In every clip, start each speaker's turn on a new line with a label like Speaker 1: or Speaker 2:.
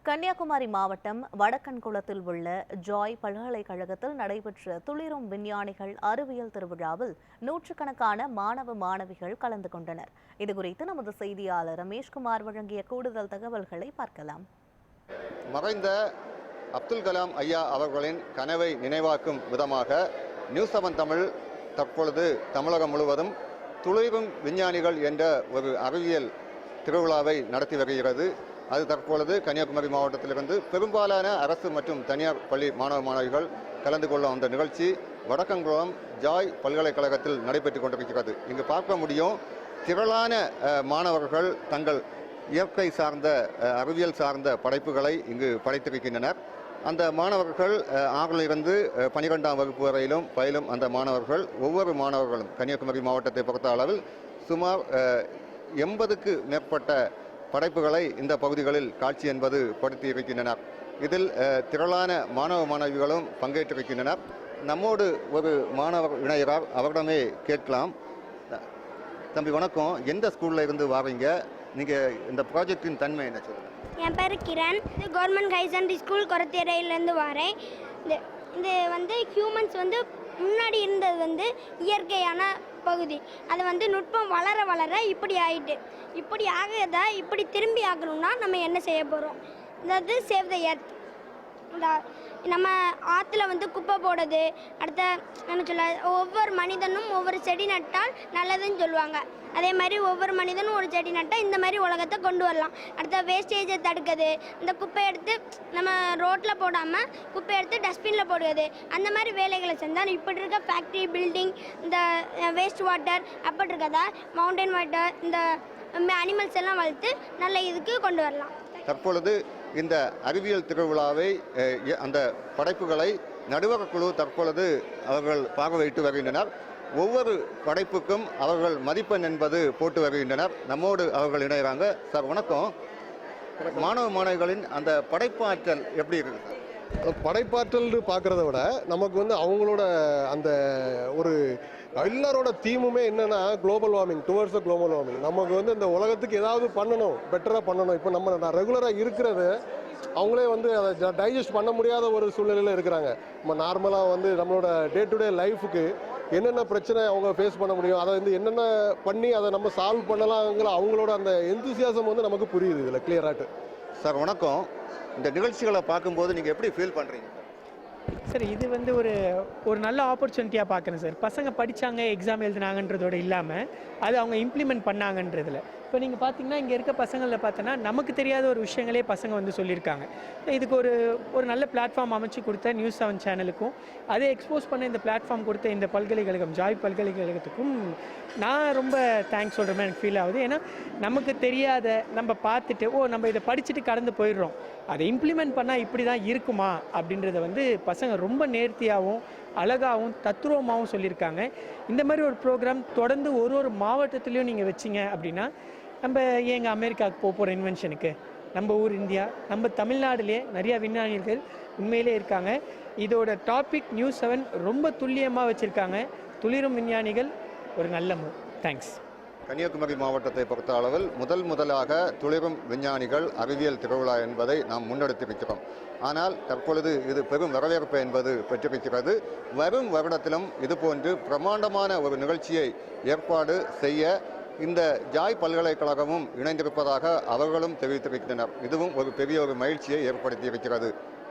Speaker 1: கன்னியாகுமரி மாவட்டம் வடக்கன்குளத்தில் உள்ள ஜாய் பல்கலைக்கழகத்தில் நடைபெற்ற துளிரும் விஞ்ஞானிகள் அறிவியல் திருவிழாவில் நூற்றுக்கணக்கான மாணவிகள் கலந்து கொண்டனர். இதுகுறித்து நமது செய்தியாளர் ரமேஷ்குமார் வழங்கிய கூடுதல் தகவல்களை பார்க்கலாம்.
Speaker 2: மறைந்த அப்துல் கலாம் ஐயா அவர்களின் கனவை நினைவாக்கும் விதமாக நியூஸ் 7 தமிழ் தற்பொழுது தமிழகம் முழுவதும் துளிரும் விஞ்ஞானிகள் என்ற ஒரு அறிவியல் திருவிழாவை நடத்தி வருகிறது. அது தற்பொழுது கன்னியாகுமரி மாவட்டத்திலிருந்து பெரும்பாலான அரசு மற்றும் தனியார் பள்ளி மாணவிகள் கலந்து கொள்ளும் அந்த நிகழ்ச்சி வடக்கங்குளம் ஜாய் பல்கலைக்கழகத்தில் நடைபெற்று கொண்டிருக்கிறது. இங்கு பார்க்க முடியும், திரளான மாணவர்கள் தங்கள் இயற்கை சார்ந்த அறிவியல் சார்ந்த படைப்புகளை இங்கு படைத்திருக்கின்றனர். அந்த மாணவர்கள் 6லிருந்து 12ஆம் வகுப்பு வரையிலும் பயிலும் அந்த மாணவர்கள் ஒவ்வொரு மாணவர்களும் கன்னியாகுமரி மாவட்டத்தை பொறுத்த அளவில் சுமார் 80க்கு மேற்பட்ட படைப்புகளை இந்த பகுதிகளில் காட்சி என்பது படுத்தி இருக்கின்றனர். இதில் திரளான மாணவிகளும் பங்கேற்றிருக்கின்றனர். நம்மோடு ஒரு மாணவர் இணைகிறார், அவரிடமே கேட்கலாம். தம்பி வணக்கம், எந்த ஸ்கூல்ல இருந்து வாரீங்க? நீங்கள் இந்த ப்ராஜெக்டின் தன்மை என்ன சொல்லுங்கள்?
Speaker 3: என் பேர் Kiran, government high secondary school கொரத்தேரையிலேருந்து வரேன். இது ஹியூமன்ஸ் முன்னாடி இருந்தது இயற்கையான பகுதி. அது நுட்பம் வளர வளர இப்படி ஆகிட்டு, இப்படி ஆகுதா இப்படி திரும்பி ஆகணும்னா நம்ம என்ன செய்ய போகிறோம்? அதாவது சேவ் த எர்த். நம்ம ஆற்றுல குப்பை போடுறது, அடுத்த என்ன சொல்ல, ஒவ்வொரு மனிதனும் ஒவ்வொரு செடி நட்டால் நல்லதுன்னு சொல்லுவாங்க. அதே மாதிரி ஒவ்வொரு மனிதனும் ஒரு செடி நட்டால் இந்த மாதிரி உலகத்தை கொண்டு வரலாம். அடுத்த வேஸ்டேஜை தடுக்குது, இந்த குப்பை எடுத்து நம்ம ரோட்டில் போடாமல் குப்பை எடுத்து டஸ்ட்பினில் போடுவது, அந்த மாதிரி வேலைகளை செஞ்சால் இப்படி இருக்க ஃபேக்ட்ரி பில்டிங், இந்த வேஸ்ட் வாட்டர் அப்படி இருக்கதா மவுண்டன் வாட்டர், இந்த அனிமல்ஸ் எல்லாம் வளர்த்து நல்ல இதுக்கு கொண்டு வரலாம்.
Speaker 2: தற்பொழுது இந்த அறிவியல் திருவிழாவை அந்த படைப்புகளை நடுவர குழு தற்பொழுது அவர்கள் பார்வையிட்டு வருகின்றனர். ஒவ்வொரு படைப்புக்கும் அவர்கள் மதிப்பெண் என்பது போட்டு வருகின்றனர். நம்மோடு அவர்கள் இணைகிறாங்க. சார் வணக்கம். மாணவிகளின் அந்த படைப்பாற்றல் எப்படி இருக்குது?
Speaker 4: படைப்பாற்றல் பார்க்குறத விட நமக்கு அவங்களோட அந்த ஒரு எல்லாரோட தீமுமே என்னன்னா global warming, towards global warming. நமக்கு இந்த உலகத்துக்கு ஏதாவது பண்ணணும், பெட்டராக பண்ணணும். இப்போ நம்ம ரெகுலராக இருக்கிறது அவங்களே அதை டைஜஸ்ட் பண்ண முடியாத ஒரு சூழ்நிலையில் இருக்கிறாங்க. நம்ம நார்மலாக நம்மளோட டே டு டே லைஃபுக்கு என்னென்ன பிரச்சனை அவங்க ஃபேஸ் பண்ண முடியும், அதை என்னென்ன பண்ணி அதை நம்ம சால்வ் பண்ணலாங்கிற அவங்களோட அந்த எந்தூசியாசம் நமக்கு புரியுது இதில் கிளியராட்டு.
Speaker 2: சார் வணக்கம். இந்த நிகழ்ச்சிகளை பார்க்கும்போது நீங்கள் எப்படி ஃபீல் பண்ணுறீங்க?
Speaker 5: சார் இது ஒரு நல்ல ஆப்பர்ச்சுனிட்டியாக பார்க்குறேன் சார். பசங்க படித்தாங்க, எக்ஸாம் எழுதினாங்கன்றதோட இல்லாமல் அது அவங்க இம்ப்ளிமெண்ட் பண்ணாங்கன்றதில். இப்போ நீங்கள் பார்த்தீங்கன்னா இங்கே இருக்க பசங்களில் பார்த்தோன்னா நமக்கு தெரியாத ஒரு விஷயங்களே பசங்க சொல்லியிருக்காங்க. இதுக்கு ஒரு நல்ல பிளாட்ஃபார்ம் அமைச்சு கொடுத்த நியூஸ் 7 சேனலுக்கும், அதை எக்ஸ்போஸ் பண்ண இந்த பிளாட்ஃபார்ம் கொடுத்த இந்த பல்கலைக்கழகம் ஜாய் பல்கலைக்கழகத்துக்கும் நான் ரொம்ப தேங்க்ஸ் சொல்கிற மாதிரி எனக்கு ஃபீல் ஆகுது. ஏன்னா நமக்கு தெரியாத நம்ம பார்த்துட்டு நம்ம இதை படிச்சுட்டு கடந்து போயிடுறோம். அதை இம்ப்ளிமெண்ட் பண்ணால் இப்படி தான் இருக்குமா அப்படின்றத பசங்க ரொம்ப நேர்த்தியாகவும் அழகாகவும் தத்துரூபமாகவும் சொல்லியிருக்காங்க. இந்த மாதிரி ஒரு ப்ரோக்ராம் தொடர்ந்து ஒரு மாவட்டத்துலேயும் நீங்கள் வச்சிங்க அப்படின்னா நம்ம ஏங்க அமெரிக்காவுக்கு போகிற இன்வென்ஷனுக்கு நம்ம ஊர் இந்தியா, நம்ம தமிழ்நாடுலேயே நிறையா விஞ்ஞானிகள் உண்மையிலே இருக்காங்க. இதோட டாபிக் நியூஸ் 7 ரொம்ப துல்லியமாக வச்சுருக்காங்க. துளிரும் விஞ்ஞானிகள் ஒரு நல்ல தேங்க்ஸ்.
Speaker 2: கன்னியாகுமரி மாவட்டத்தை பொறுத்த அளவில் முதலாக துளிரும் விஞ்ஞானிகள் அறிவியல் திருவிழா என்பதை நாம் முன்னெடுத்திருக்கிறோம். ஆனால் தற்பொழுது இது பெரும் வரவேற்பு என்பது பெற்றிருக்கிறது. வரும் வருடத்திலும் இதுபோன்று பிரமாண்டமான ஒரு நிகழ்ச்சியை ஏற்பாடு செய்ய இந்த ஜாய் பல்கலைக்கழகமும் இணைந்திருப்பதாக அவர்களும் தெரிவித்திருக்கின்றனர். இதுவும் ஒரு பெரிய மகிழ்ச்சியை ஏற்படுத்தியிருக்கிறது.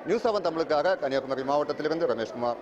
Speaker 2: நியூஸ் 7 தமிழுக்காக கன்னியாகுமரி மாவட்டத்திலிருந்து ரமேஷ்குமார்.